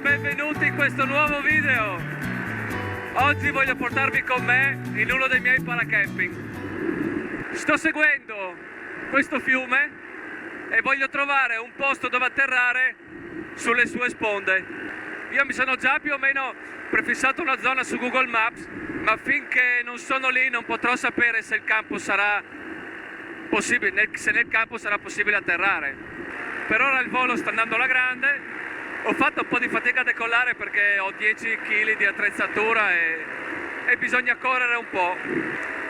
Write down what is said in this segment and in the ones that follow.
benvenuti in questo nuovo video. Oggi voglio portarvi con me in uno dei miei paracamping. Sto seguendo questo fiume e voglio trovare un posto dove atterrare sulle sue sponde. Io mi sono già più o meno prefissato una zona su Google Maps, ma finché non sono lì non potrò sapere se il campo sarà possibile, se nel campo sarà possibile atterrare. Per ora il volo sta andando alla grande. Ho fatto un po' di fatica a decollare perché ho 10 kg di attrezzatura e bisogna correre un po'.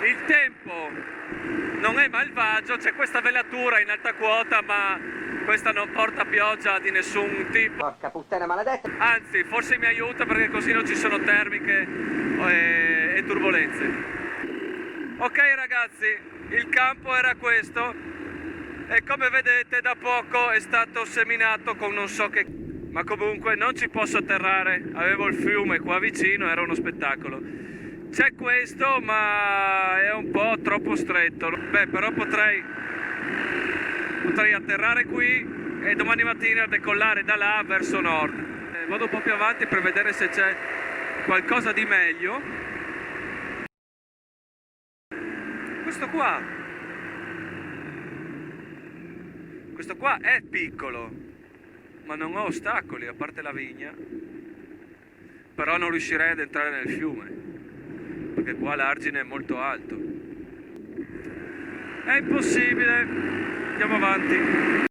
Il tempo non è malvagio, c'è questa velatura in alta quota, ma questa non porta pioggia di nessun tipo. Porca puttana maledetta! Anzi, forse mi aiuta perché così non ci sono termiche e turbolenze. Ok ragazzi, il campo era questo e come vedete da poco è stato seminato con non so che... Ma comunque non ci posso atterrare, avevo il fiume qua vicino, era uno spettacolo. C'è questo, ma è un po' troppo stretto. Beh, però potrei atterrare qui e domani mattina decollare da là verso nord. Vado un po' più avanti per vedere se c'è qualcosa di meglio. Questo qua è piccolo, ma non ho ostacoli a parte la vigna, però non riuscirei ad entrare nel fiume perché qua l'argine è molto alto, è impossibile. Andiamo avanti.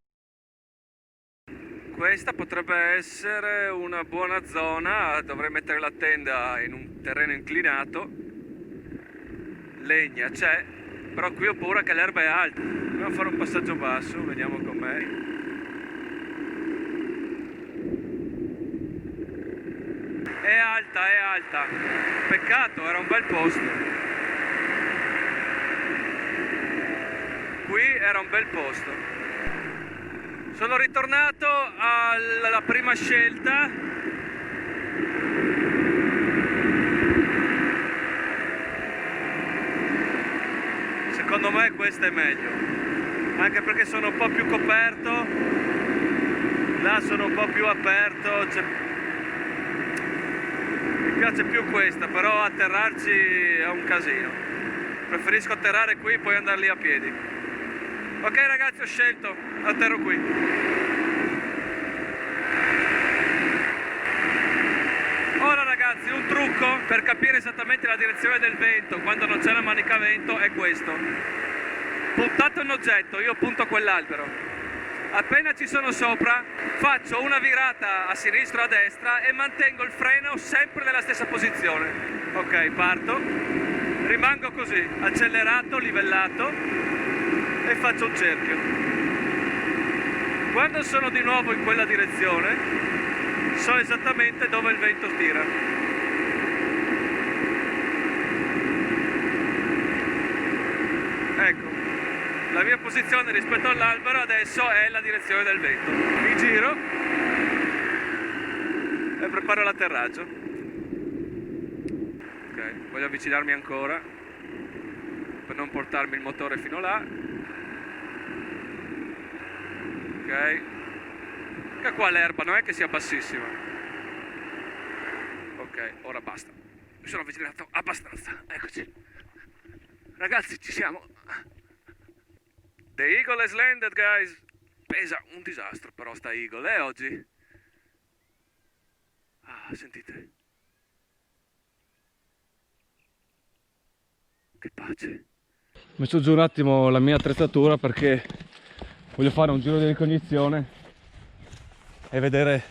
Questa potrebbe essere una buona zona, dovrei mettere la tenda in un terreno inclinato, legna c'è, però qui ho paura che l'erba è alta. Andiamo a fare un passaggio basso, vediamo com'è. È alta, peccato, era un bel posto. Qui era un bel posto. Sono ritornato alla prima scelta. Secondo me questa è meglio, anche perché sono un po' più coperto, là sono un po' più aperto. Mi piace più questa, però atterrarci è un casino. Preferisco atterrare qui e poi andare lì a piedi. Ok ragazzi, ho scelto, atterro qui. Ora ragazzi, un trucco per capire esattamente la direzione del vento quando non c'è la manica a vento è questo. Puntate un oggetto, io punto quell'albero. Appena ci sono sopra faccio una virata a sinistra o a destra e mantengo il freno sempre nella stessa posizione. Ok, parto, rimango così, accelerato, livellato e faccio un cerchio. Quando sono di nuovo in quella direzione so esattamente dove il vento tira. Ecco. La mia posizione rispetto all'albero adesso è la direzione del vento. Mi giro e preparo l'atterraggio. Ok, voglio avvicinarmi ancora per non portarmi il motore fino là. Ok. Che qua l'erba non è che sia bassissima. Ok, ora basta. Mi sono avvicinato abbastanza. Eccoci. Ragazzi, ci siamo. The Eagle has landed, guys. Pesa un disastro però sta Eagle, oggi? Ah, sentite. Che pace. Ho messo giù un attimo la mia attrezzatura perché voglio fare un giro di ricognizione e vedere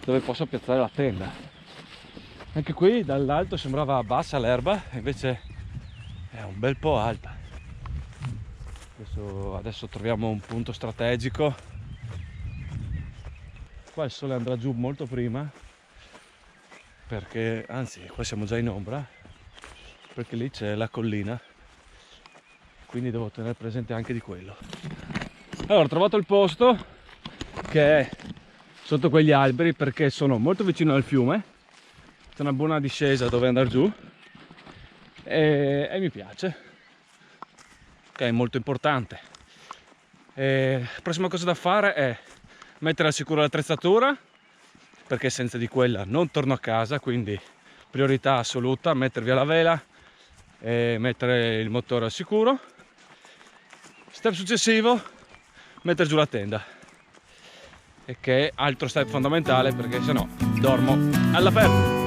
dove posso piazzare la tenda. Anche qui dall'alto sembrava bassa l'erba, invece è un bel po' alta. Adesso troviamo un punto strategico. Qua il sole andrà giù molto prima perché, anzi, qua siamo già in ombra perché lì c'è la collina, quindi devo tenere presente anche di quello. Allora, ho trovato il posto che è sotto quegli alberi perché sono molto vicino al fiume, c'è una buona discesa dove andare giù e mi piace. Ok, molto importante. La prossima cosa da fare è mettere al sicuro l'attrezzatura perché senza di quella non torno a casa, quindi priorità assoluta mettere via la vela e mettere il motore al sicuro. Step successivo, mettere giù la tenda, e che è altro step fondamentale, perché sennò dormo all'aperto.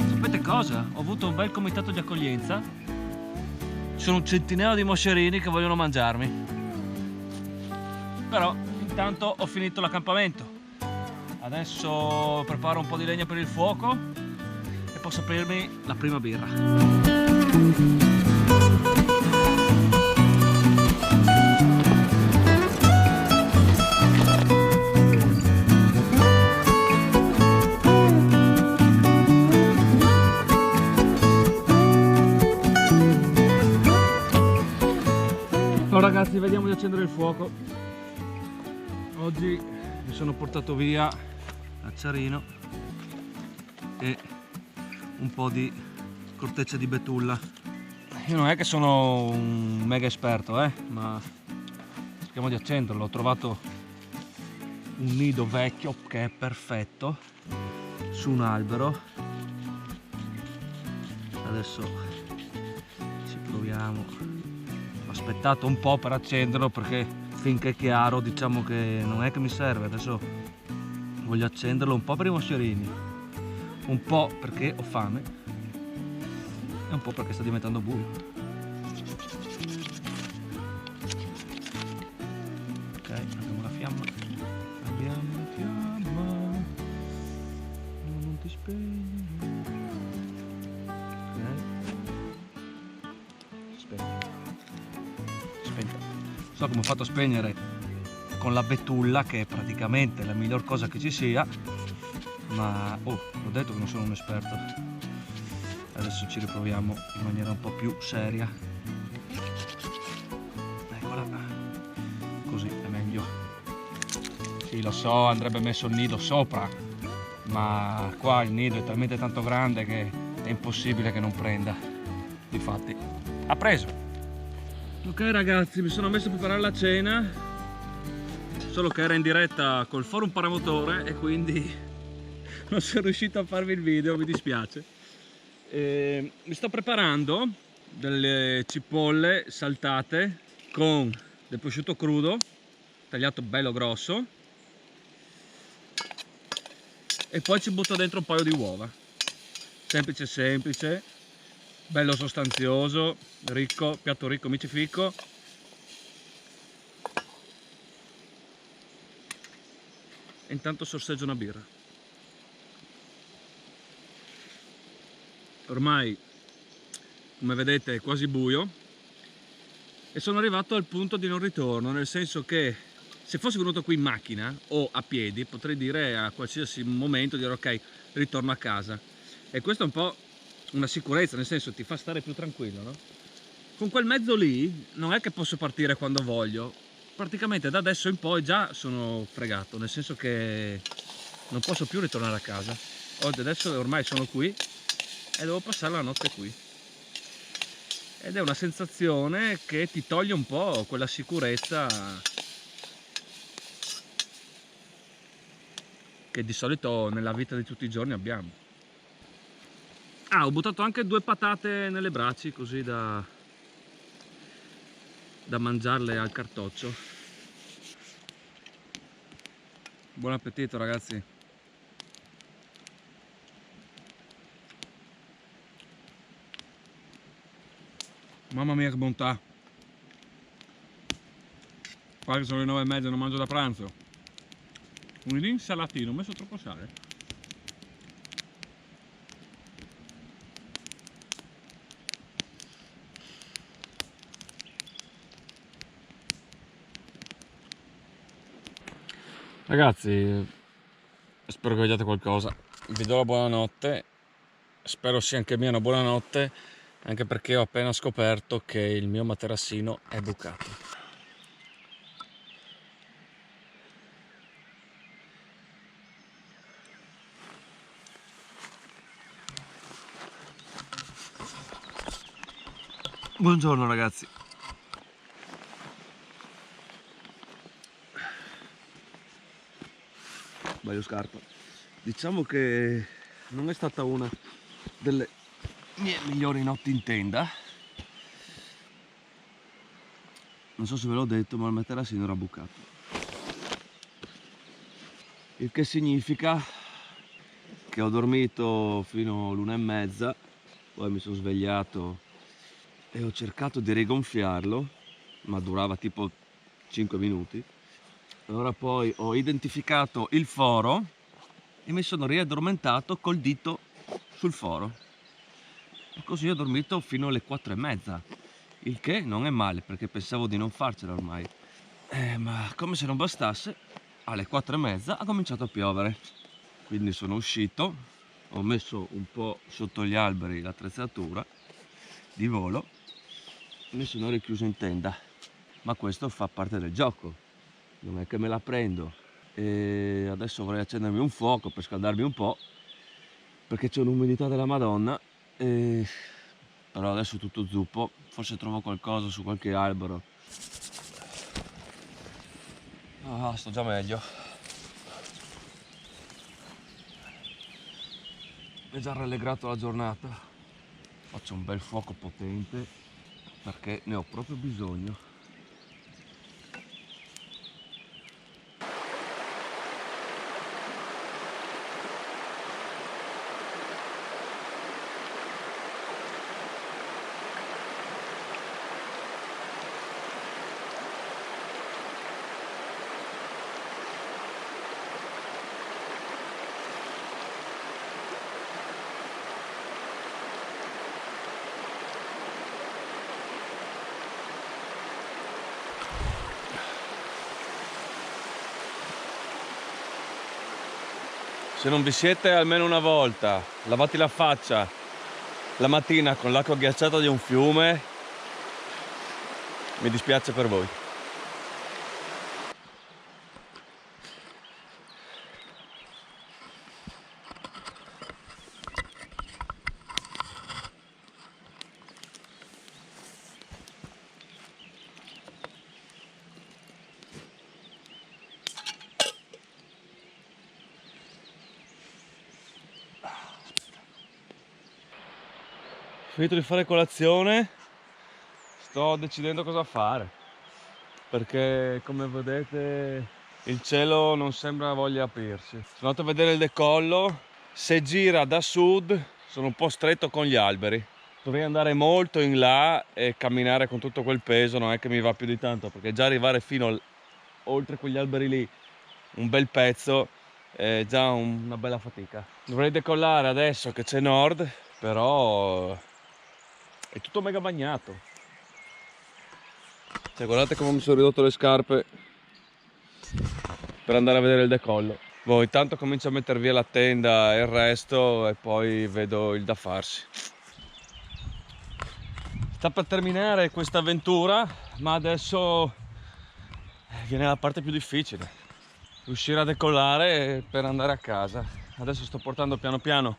Sapete cosa? Ho avuto un bel comitato di accoglienza. Ci sono un centinaio di moscerini che vogliono mangiarmi. Però intanto ho finito l'accampamento. Adesso preparo un po' di legna per il fuoco e posso aprirmi la prima birra. Allora ragazzi, vediamo di accendere il fuoco. Oggi mi sono portato via acciarino e un po' di corteccia di betulla. Io non è che sono un mega esperto, ma cerchiamo di accenderlo. Ho trovato un nido vecchio che è perfetto su un albero. Adesso ci proviamo. Ho aspettato un po' per accenderlo perché finché è chiaro diciamo che non è che mi serve. Adesso voglio accenderlo un po' per i moscerini, un po' perché ho fame e un po' perché sta diventando buio. Ok, abbiamo la fiamma, non ti spegni. Spenta. So come ho fatto a spegnere con la betulla, che è praticamente la miglior cosa che ci sia, ma ho detto che non sono un esperto. Adesso ci riproviamo in maniera un po' più seria. Eccola, così è meglio. Sì, lo so, andrebbe messo il nido sopra, ma qua il nido è talmente tanto grande che è impossibile che non prenda. Difatti ha preso. Ok ragazzi, mi sono messo a preparare la cena, solo che era in diretta col forum paramotore e quindi non sono riuscito a farvi il video, mi dispiace. Mi sto preparando delle cipolle saltate con del prosciutto crudo tagliato bello grosso e poi ci butto dentro un paio di uova. Semplice semplice, bello sostanzioso, ricco, piatto ricco, micifico. E intanto sorseggio una birra. Ormai, come vedete, è quasi buio e sono arrivato al punto di non ritorno, nel senso che se fossi venuto qui in macchina o a piedi potrei dire a qualsiasi momento dire ok, ritorno a casa, e questo è un po' una sicurezza, nel senso ti fa stare più tranquillo, no? Con quel mezzo lì non è che posso partire quando voglio, praticamente da adesso in poi già sono fregato, nel senso che non posso più ritornare a casa. Oggi adesso ormai sono qui e devo passare la notte qui, ed è una sensazione che ti toglie un po' quella sicurezza che di solito nella vita di tutti i giorni abbiamo. Ah, ho buttato anche 2 patate nelle braci così da mangiarle al cartoccio. Buon appetito ragazzi. Mamma mia che bontà. Qua che sono le 9:30 e non mangio da pranzo. Un insalatino, ho messo troppo sale. Ragazzi, spero che vediate qualcosa. Vi do la buonanotte, spero sia anche mia una buonanotte, anche perché ho appena scoperto che il mio materassino è bucato. Buongiorno ragazzi. Sbaglio scarpa. Diciamo che non è stata una delle mie migliori notti in tenda. Non so se ve l'ho detto, ma il materassino era bucato. Il che significa che ho dormito fino all'1:30, poi mi sono svegliato e ho cercato di rigonfiarlo, ma durava tipo 5 minuti. Allora poi ho identificato il foro e mi sono riaddormentato col dito sul foro. E così ho dormito fino alle 4:30, il che non è male perché pensavo di non farcela ormai. Ma come se non bastasse, alle 4:30 ha cominciato a piovere. Quindi sono uscito, ho messo un po' sotto gli alberi l'attrezzatura di volo, mi sono richiuso in tenda, ma questo fa parte del gioco, non è che me la prendo. E adesso vorrei accendermi un fuoco per scaldarmi un po', perché c'è un'umidità della Madonna, però adesso tutto zuppo, forse trovo qualcosa su qualche albero. Sto già meglio. Mi è già rallegrato la giornata. Faccio un bel fuoco potente perché ne ho proprio bisogno. Se non vi siete almeno una volta lavati la faccia la mattina con l'acqua ghiacciata di un fiume, mi dispiace per voi. Finito di fare colazione, sto decidendo cosa fare, perché come vedete il cielo non sembra voglia aprirsi. Sono andato a vedere il decollo, se gira da sud sono un po' stretto con gli alberi, dovrei andare molto in là e camminare con tutto quel peso, non è che mi va più di tanto, perché già arrivare fino oltre quegli alberi lì un bel pezzo è già una bella fatica. Dovrei decollare adesso che c'è nord, però è tutto mega bagnato. Cioè, guardate come mi sono ridotto le scarpe per andare a vedere il decollo. Boh, intanto comincio a mettere via la tenda e il resto e poi vedo il da farsi. Sta per terminare questa avventura, ma adesso viene la parte più difficile. Riuscire a decollare per andare a casa. Adesso sto portando piano piano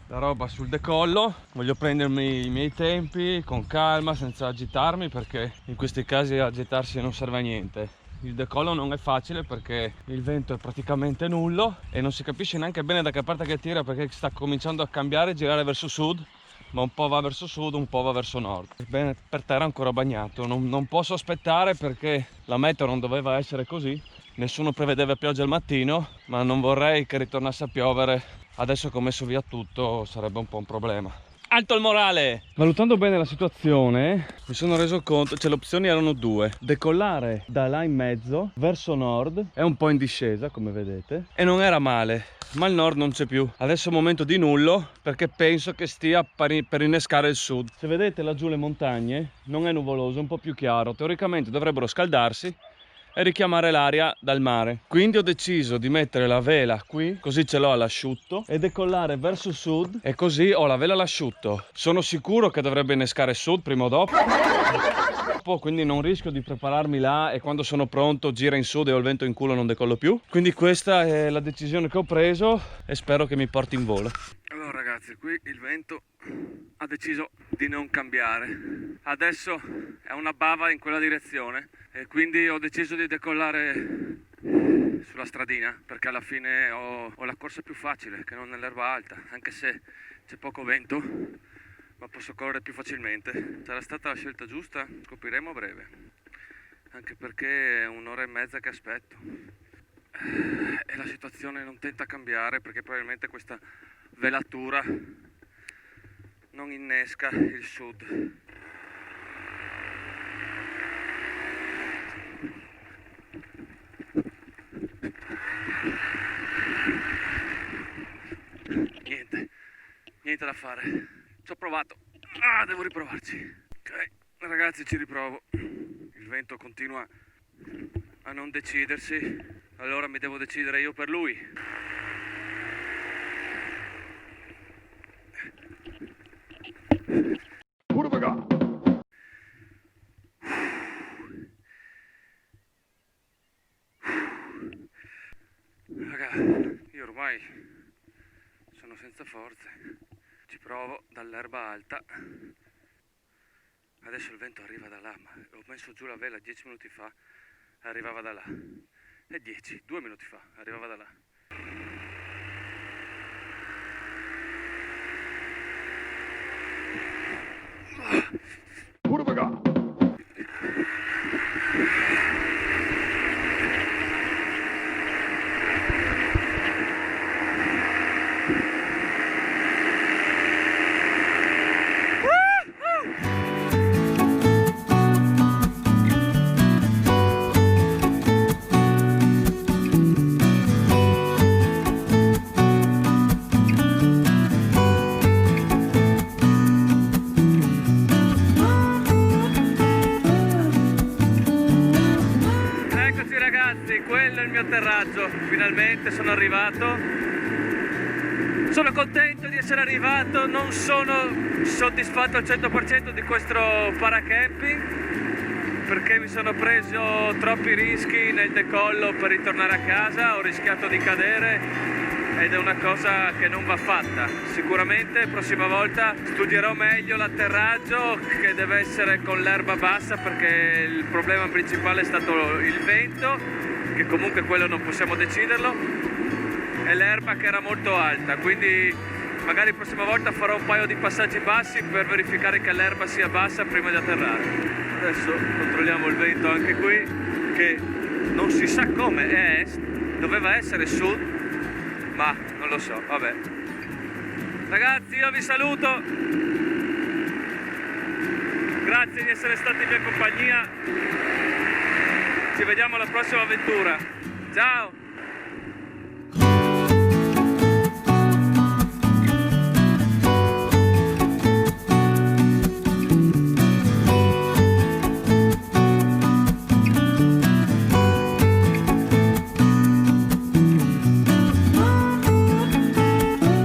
la roba sul decollo, voglio prendermi i miei tempi con calma senza agitarmi, perché in questi casi agitarsi non serve a niente. Il decollo non è facile perché il vento è praticamente nullo e non si capisce neanche bene da che parte che tira, perché sta cominciando a cambiare, girare verso sud, ma un po' va verso sud, un po' va verso nord. Bene, per terra è ancora bagnato, non posso aspettare perché la meteo non doveva essere così, nessuno prevedeva pioggia al mattino, ma non vorrei che ritornasse a piovere. Adesso che ho messo via tutto sarebbe un po' un problema. Alto il morale! Valutando bene la situazione mi sono reso conto, cioè le opzioni erano due: decollare da là in mezzo verso nord, è un po' in discesa come vedete, e non era male, ma il nord non c'è più. Adesso è un momento di nullo perché penso che stia per innescare il sud. Se vedete laggiù le montagne non è nuvoloso, è un po' più chiaro, teoricamente dovrebbero scaldarsi e richiamare l'aria dal mare. Quindi ho deciso di mettere la vela qui, così ce l'ho all'asciutto, e decollare verso sud e così ho la vela all'asciutto. Sono sicuro che dovrebbe innescare sud prima o dopo, quindi non rischio di prepararmi là e quando sono pronto gira in sud e ho il vento in culo, non decollo più. Quindi questa è la decisione che ho preso e spero che mi porti in volo. Allora ragazzi, ragazzi, qui il vento ha deciso di non cambiare. Adesso è una bava in quella direzione e quindi ho deciso di decollare sulla stradina, perché alla fine ho la corsa più facile che non nell'erba alta, anche se c'è poco vento, ma posso correre più facilmente. Sarà stata la scelta giusta? Scopriremo a breve, anche perché è un'ora e mezza che aspetto e la situazione non tenta a cambiare, perché probabilmente questa velatura non innesca il sud. Niente da fare, ci ho provato, devo riprovarci. Ok ragazzi, ci riprovo. Il vento continua a non decidersi, allora mi devo decidere io per lui. Raga, io ormai sono senza forze. Ci provo dall'erba alta. Adesso il vento arriva da là, ma ho messo giù la vela 10 minuti fa, arrivava da là. E 2 minuti fa, arrivava da là. Quello è il mio atterraggio, finalmente sono arrivato. Sono contento di essere arrivato, non sono soddisfatto al 100% di questo paracamping perché mi sono preso troppi rischi nel decollo per ritornare a casa, ho rischiato di cadere ed è una cosa che non va fatta. Sicuramente la prossima volta studierò meglio l'atterraggio, che deve essere con l'erba bassa, perché il problema principale è stato il vento, che comunque quello non possiamo deciderlo, e l'erba che era molto alta, quindi magari la prossima volta farò un paio di passaggi bassi per verificare che l'erba sia bassa prima di atterrare. Adesso controlliamo il vento anche qui, che non si sa come è est, doveva essere sud, ma non lo so, vabbè. Ragazzi, io vi saluto, grazie di essere stati in mia compagnia. Ci vediamo alla prossima avventura. Ciao!